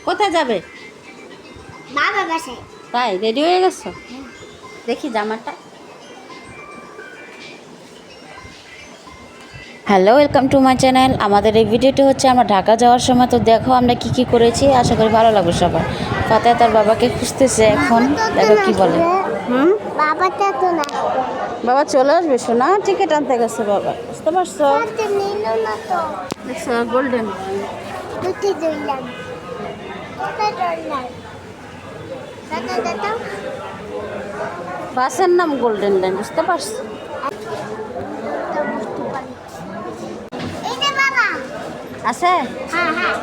কোথায় যাবে? বাবা বাসায়। তাই রেডি হয়ে গেছো? দেখি জামাটা। Hello, welcome to my channel. আমাদের এই ভিডিওটি হচ্ছে আমরা ঢাকা যাওয়ার সময়। তো দেখো আমরা কি কি করেছি, আশা করি ভালো লাগবে সবার। ফাতেহা তার বাবাকে খুঁজতেছে এখন, দেখো কি বলে। বাবাটা তো না, বাবা চলে আসবে শোনা, টিকিট আনতে গেছে বাবা, বুঝতে পারছো? নিল না তো। দেখছো গোল্ডেন দুটি দিলাম, বাসের নাম গোল্ডেন লাইন, বুঝতে পারছো? আছে হ্যাঁ হ্যাঁ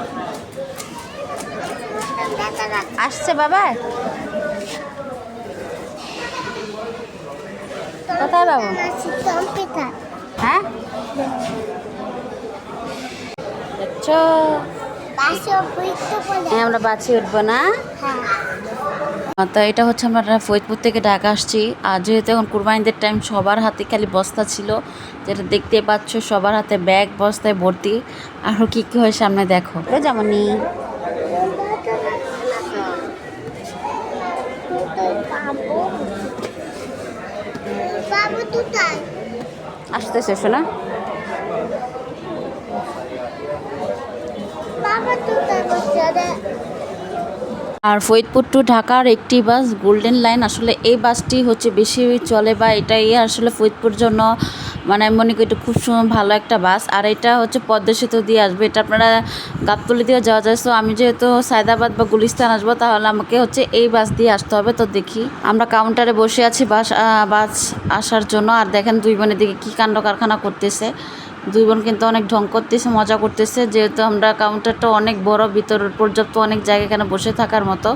আসছে বাবা। কোথায় বাবু? হ্যাঁ দেখছো, আমরা বাসে উঠবো না। তো এটা হচ্ছে আমরা ফরিদপুর থেকে ঢাকা আসছি। আর যেহেতু এখন কুরবানিদের টাইম, সবার হাতে খালি বস্তা ছিল, যেটা দেখতে পাচ্ছ, সবার হাতে ব্যাগ বস্তায় ভর্তি। আরও কী কী হয় সামনে দেখো। যেমনই আসতেছে শোনা। আর ফরিদপুর টু ঢাকার একটি বাস গোল্ডেন লাইন, আসলে এই বাসটি হচ্ছে বেশি চলে, বা এটাই আসলে ফরিদপুর জন্য মানে আমি মনে করি এটা খুব ভালো একটা বাস। আর এটা হচ্ছে পদ্মা সেতু দিয়ে আসবে, এটা আপনারা গাবতলী দিয়ে যাওয়া যায়। সো আমি যেহেতু সায়দাবাদ বা গুলিস্তান আসবো, তাহলে আমাকে হচ্ছে এই বাস দিয়ে আসতে হবে। তো দেখি, আমরা কাউন্টারে বসে আছি বাস আসার জন্য। আর দেখেন দুই বোনের দিকে কী কাণ্ড কারখানা করতেছে। দুই বোন কিন্তু অনেক ঢং করতেছে, মজা করতেছে, যেহেতু আমরা কাউন্টারটা অনেক বড়, ভিতর পর্যাপ্ত অনেক জায়গা এখানে বসে থাকার মতো।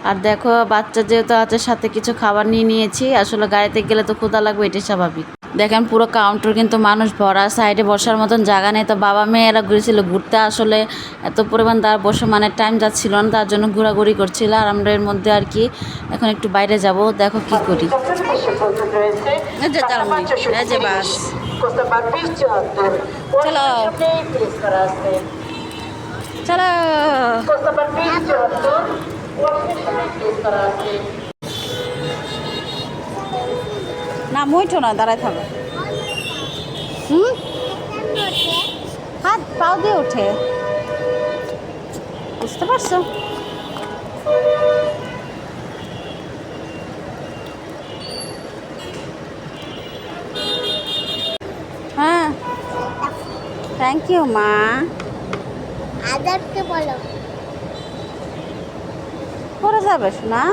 আর দেখো বাচ্চা যেহেতু আছে, সাথে কিছু খাবার নিয়ে নিয়েছি। আসলে গাড়িতে গেলে তো ক্ষুধা লাগবে, এটাই স্বাভাবিক। দেখেন পুরো কাউন্টার কিন্তু মানুষ ভরা, সাইডে বসার মতন জায়গা নেই। তো বাবা মেয়েরা ঘুরেছিল ঘুরতে, আসলে এত পরিমাণ তার বসে মানে টাইম যাচ্ছিল না, তার জন্য ঘোরাঘুরি করছিল। আর আমরা এর মধ্যে আর কি এখন একটু বাইরে যাব, দেখো কি করি। এই যে বাস, চলো চলো। না মুইঠো না, দাঁড়ায় থাকো। হাত পাও দিয়ে ওঠে, বুঝতে পারছো? হ্যাঁ, থ্যাংক ইউ মা। আদাবকে বলো। পরে যাবে না?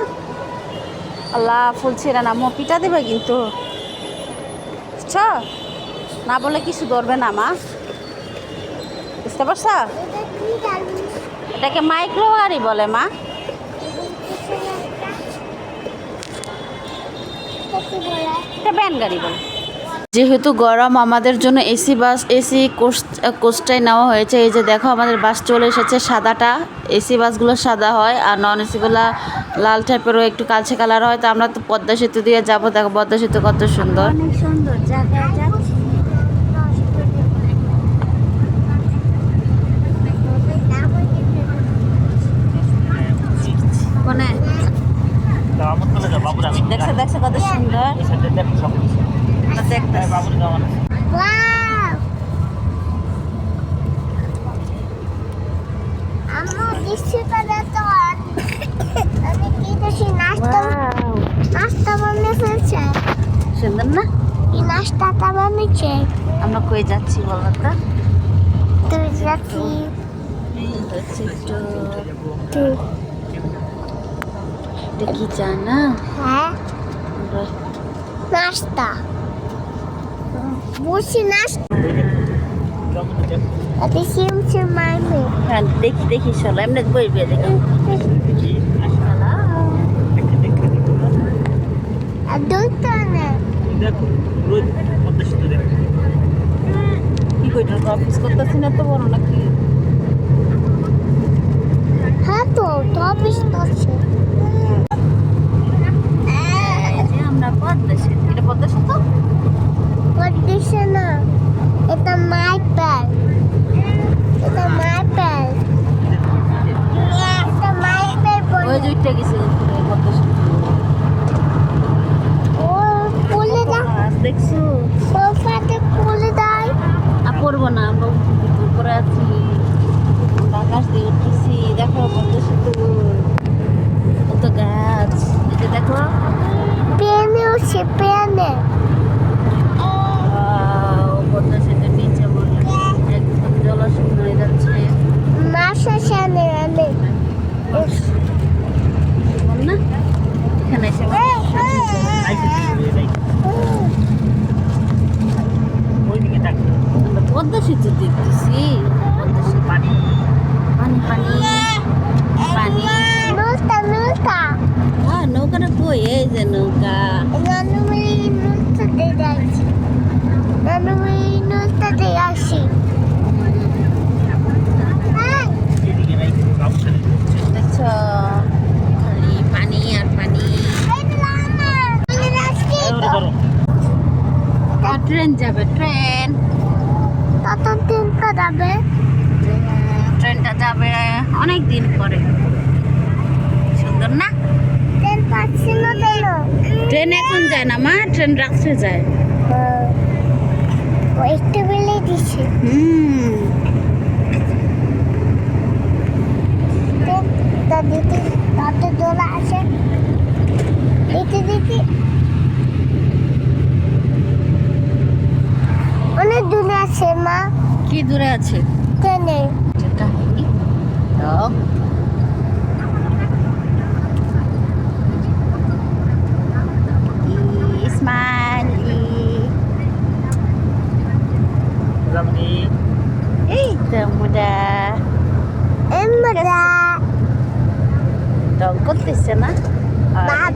আল্লাহ ফুল ছিঁড়ে না, পিঠা দেবে কিন্তু, বুঝছ? না বলে কিছু ধরবে না মা, বুঝতে পারছো? এটাকে মাইক্রো গাড়ি বলে মা। এটা ভ্যান গাড়ি বলে। যেহেতু গরম, আমাদের জন্য এসি বাস, এসি কোচটাই নেওয়া হয়েছে। এই যে দেখো আমাদের বাস চলে এসেছে, সাদাটা। এসি বাসগুলো সাদা হয়, আর নন এসিগুলো লাল টাইপেরও একটু কালচে কালার হয়। তো আমরা তো পদ্মা সেতু দিয়ে যাবো, দেখো পদ্মা সেতু কত সুন্দর, অনেক সুন্দর জায়গা যাচ্ছি। মানে দেখছো দেখছো কত সুন্দর দেখতে। আম্মু দৃশ্যটা দেখো, আমি কি দেখি নাস্তা বানিয়ে ফেলছে। সুন্দর না? এই নাস্তাটা বানিয়েছে। আমরা কই যাচ্ছি বলো তো? তুই যাচ্ছি কি জানা? হ্যাঁ নাস্তা বসি নাস্তা আরে সিম সিম মাইমে। হ্যাঁ দেখি দেখি, চলো এমনি বইবে দেখি। আর দুটো না কি কইটা অফিস করতেছি না, তো বড় নাকি? হ্যাঁ তো অফিস করছে। আমরা পদ্মা সেতু, এটা পদ্মা সেতু পদ্মা না, এটা মাই প্যাল, এটা মাই প্যাল। উঠে গেছে উপরে পদ্মা সেতু। ও পুলে দা গাছ দেখছো? সোফাতে পুলে দেয় পড়বো না, আমরা উপরে আছি, আমরা আকাশ দিয়ে উঠতেছি। দেখো পদ্মা সেতু, কত গাছ, এই যে দেখো। পেনে উঠছে পেনে পদ্মা সেতুর নিচে মনে একদম জলাশূন্য হয়ে যাচ্ছে। মাসা সামনে আমি বল না এখানে এসে আমরা পদ্মা সেতু দেখতেছি। পদ্মা সেতু পানি পানি পানি পানি। নুলতা নুলতা নৌকাটা কই? এই যে নৌকা। নানুমি নুলতা দিয়ে যাচ্ছি নানুমি নুলতা দিয়ে আসি দেখছো খালি পানি আর পানি। ট্রেন যাবে, ট্রেন। তত দিন তো যাবে ট্রেনটা যাবে অনেক দিন পরে। সুন্দর না? ট্রেন পাচ্ছি না কেন ট্রেন এখন যায় না মা, ট্রেন রাত্রে যায়। ও একটু বেলে দিছে দিতে তত দোলা আছে দিতে দিতে অনেক দূরে আছে মা কি দূরে আছে? ট্রেনে কাহিনী তো এই তো mudah Emra dong করতেছে না আর